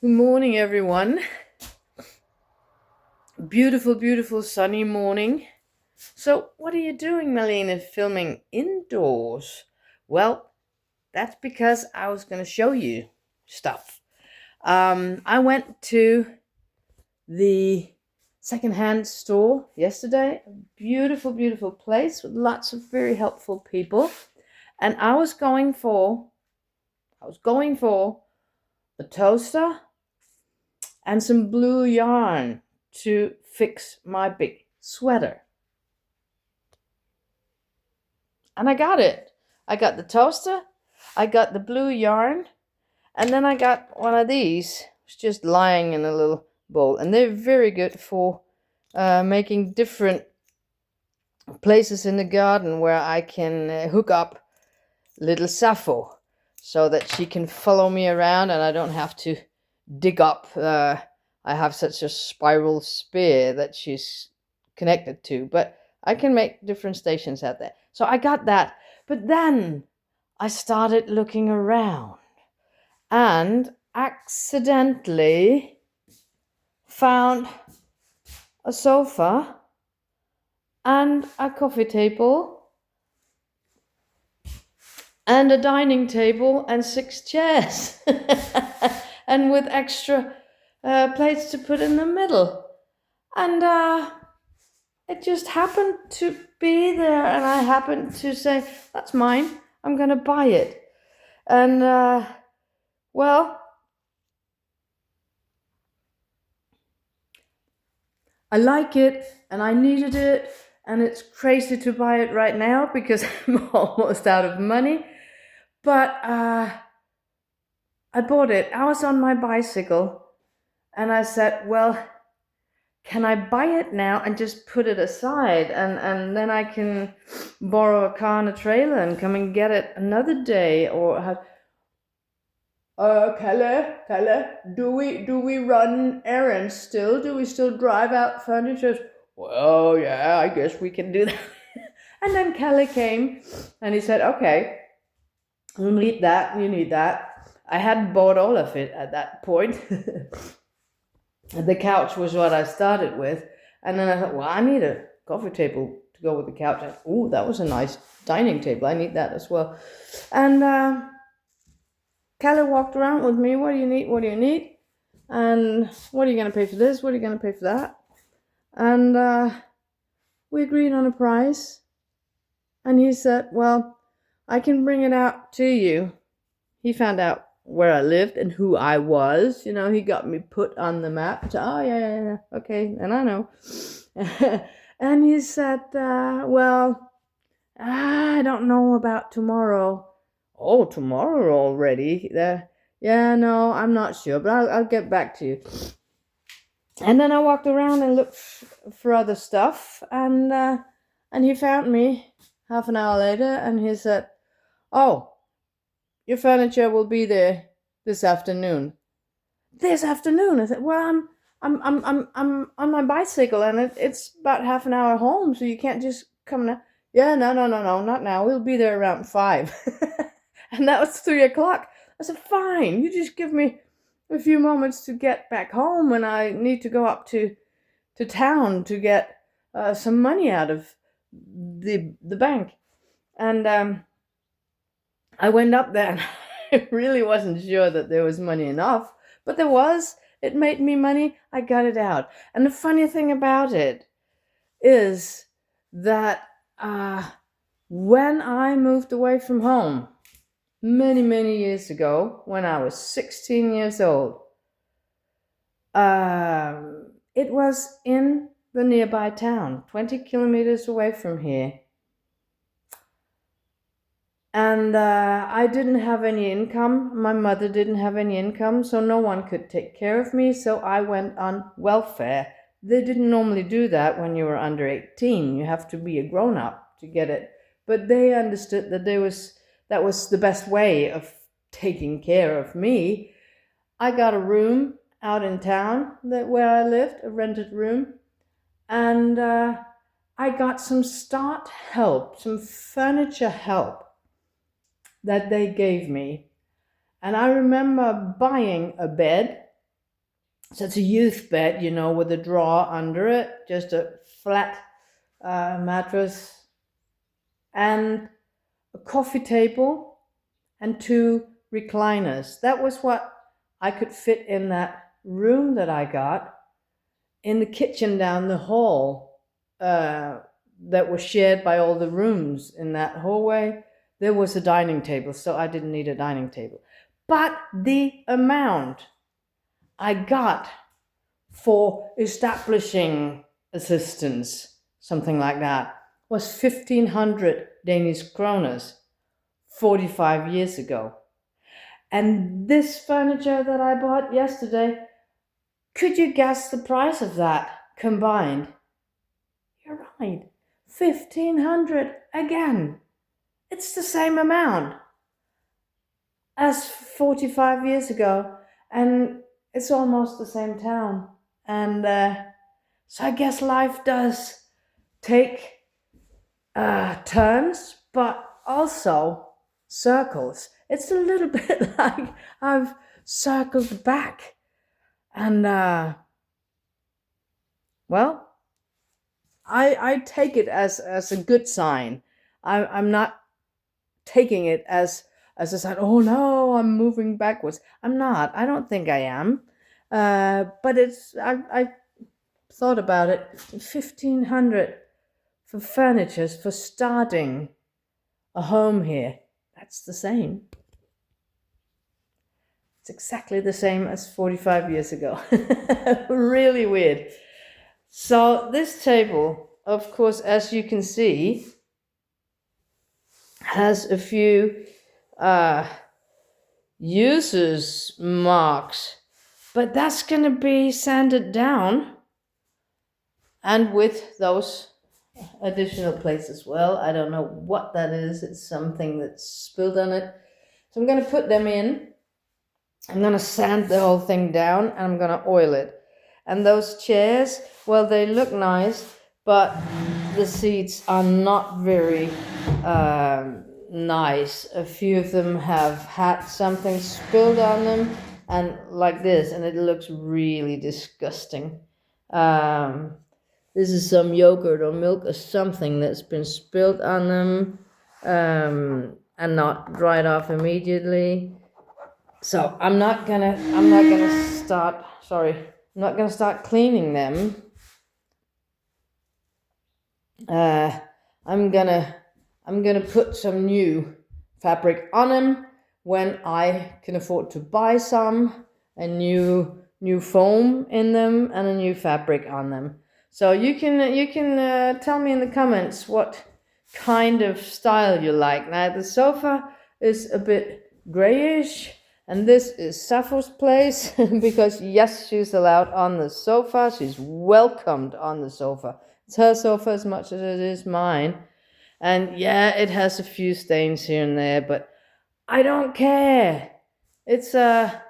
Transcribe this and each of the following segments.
Good morning, everyone. Beautiful, beautiful sunny morning. So, what are you doing, Marlene, filming indoors? Well, that's because I was going to show you stuff. I went to the secondhand store yesterday. A beautiful, beautiful place with lots of very helpful people. And I was going for the toaster and some blue yarn to fix my big sweater. And I got it. I got the toaster, I got the blue yarn, and then I got one of these. It's just lying in a little bowl. And they're very good for making different places in the garden where I can hook up little Sappho so that she can follow me around and I don't have to dig up. I have such a spiral spear that she's connected to, but I can make different stations out there. So I got that. But then I started looking around and accidentally found a sofa and a coffee table and a dining table and 6 chairs and with extra plates to put in the middle. And it just happened to be there, and I happened to say, that's mine, I'm going to buy it. And, well, I like it, and I needed it, and it's crazy to buy it right now because I'm almost out of money. But I bought it. I was on my bicycle, and I said, well, can I buy it now and just put it aside, and then I can borrow a car and a trailer and come and get it another day, or have Kalle, do we run errands still? Do we still drive out furniture? Well, yeah, I guess we can do that. And then Kalle came and he said, okay, you need that, you need that. I hadn't bought all of it at that point. The couch was what I started with. And then I thought, well, I need a coffee table to go with the couch. Oh, that was a nice dining table. I need that as well. And Kalle walked around with me. What do you need? What do you need? And what are you going to pay for this? What are you going to pay for that? And we agreed on a price. And he said, well, I can bring it out to you. He found out where I lived and who I was. You know, he got me put on the map. So, oh, yeah, okay, and I know. And he said, well, I don't know about tomorrow. Oh, tomorrow already? Yeah, no, I'm not sure, but I'll get back to you. And then I walked around and looked for other stuff, and he found me half an hour later, and he said, oh, your furniture will be there this afternoon. This afternoon? I said, well, I'm on my bicycle, and it's about half an hour home, so you can't just come now. Yeah, no, not now. We'll be there around 5. And that was 3 o'clock. I said, fine, you just give me a few moments to get back home, and I need to go up to town to get some money out of the bank. And I went up there, and I really wasn't sure that there was money enough, but there was. It made me money. I got it out. And the funny thing about it is that when I moved away from home many, many years ago, when I was 16 years old, it was in the nearby town, 20 kilometers away from here. And I didn't have any income. My mother didn't have any income, so no one could take care of me. So I went on welfare. They didn't normally do that when you were under 18. You have to be a grown-up to get it. But they understood that that was the best way of taking care of me. I got a room out in town where I lived, a rented room. And I got some start help, some furniture help that they gave me. And I remember buying a bed So it's a youth bed, with a drawer under it, just a flat mattress, and a coffee table, and two recliners. That was what I could fit in that room that I got. In the kitchen down the hall, that was shared by all the rooms in that hallway, there was a dining table, so I didn't need a dining table. But the amount I got for establishing assistance, something like that, was 1,500 Danish kroners 45 years ago. And this furniture that I bought yesterday, could you guess the price of that combined? You're right, 1,500 again. It's the same amount as 45 years ago, and it's almost the same town. And so I guess life does take turns, but also circles. It's a little bit like I've circled back. And well, I take it as a good sign. I'm not taking it as a sign, oh no, I'm moving backwards. I'm not. I don't think I am. But I thought about it. 1,500 for furniture, for starting a home here. That's the same. It's exactly the same as 45 years ago. Really weird. So this table, of course, as you can see, has a few users marks, but that's going to be sanded down, and with those additional plates as well. I don't know what that is. It's something that's spilled on it. So I'm going to put them in. I'm going to sand the whole thing down, and I'm going to oil it. And those chairs, well, they look nice, but the seats are not very nice. A few of them have had something spilled on them, and like this, and it looks really disgusting. This is some yogurt or milk or something that's been spilled on them, and not dried off immediately. So I'm not gonna start cleaning them. I'm gonna put some new fabric on them when I can afford to buy some, a new foam in them, and a new fabric on them. So you can tell me in the comments what kind of style you like. Now the sofa is a bit grayish, and this is Sappho's place because yes, she's allowed on the sofa. She's welcomed on the sofa. It's her sofa as much as it is mine. And yeah, it has a few stains here and there, but I don't care. It's a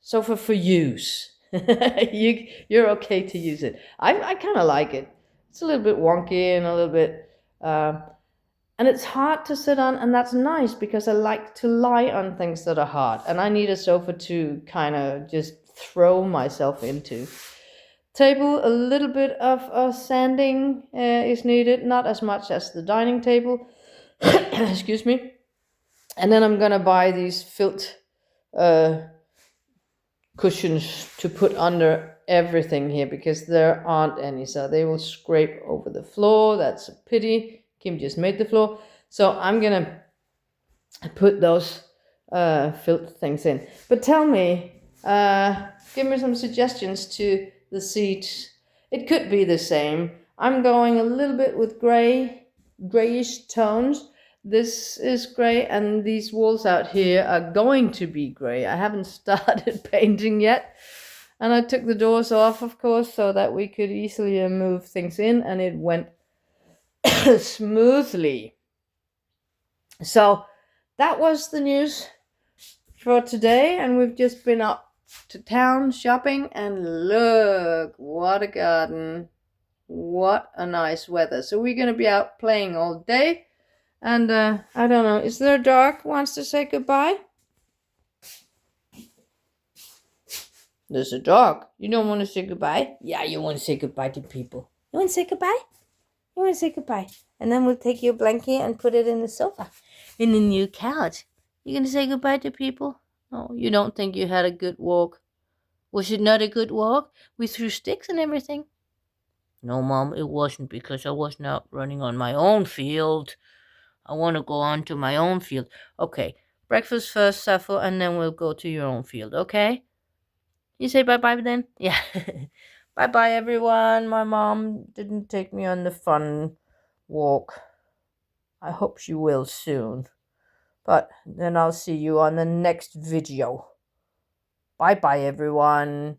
sofa for use. You're okay to use it. I kind of like it. It's a little bit wonky and a little bit, and it's hard to sit on, and that's nice because I like to lie on things that are hard, and I need a sofa to kind of just throw myself into. Table, a little bit of sanding is needed, not as much as the dining table. Excuse me. And then I'm gonna buy these felt cushions to put under everything here because there aren't any, so they will scrape over the floor. That's a pity. Kim just made the floor, so I'm gonna put those felt things in. But tell me, give me some suggestions to the seats. It could be the same. I'm going a little bit with grayish tones. This is gray, and these walls out here are going to be gray. I haven't started painting yet, and I took the doors off, of course, so that we could easily move things in, and it went smoothly. So that was the news for today, and we've just been up to town shopping, and look, what a garden. What a nice weather. So we're going to be out playing all day. And I don't know, is there a dog who wants to say goodbye? There's a dog. You don't want to say goodbye? Yeah, you want to say goodbye to people. You want to say goodbye? You want to say goodbye? And then we'll take your blanket and put it in the sofa, in the new couch. You gonna say goodbye to people? Oh, you don't think you had a good walk? Was it not a good walk? We threw sticks and everything. No, Mom, it wasn't because I was not running on my own field. I want to go on to my own field. Okay, breakfast first, Sappho, and then we'll go to your own field, okay? You say bye-bye then? Yeah. Bye-bye, everyone. My mom didn't take me on the fun walk. I hope she will soon. But then I'll see you on the next video. Bye-bye, everyone.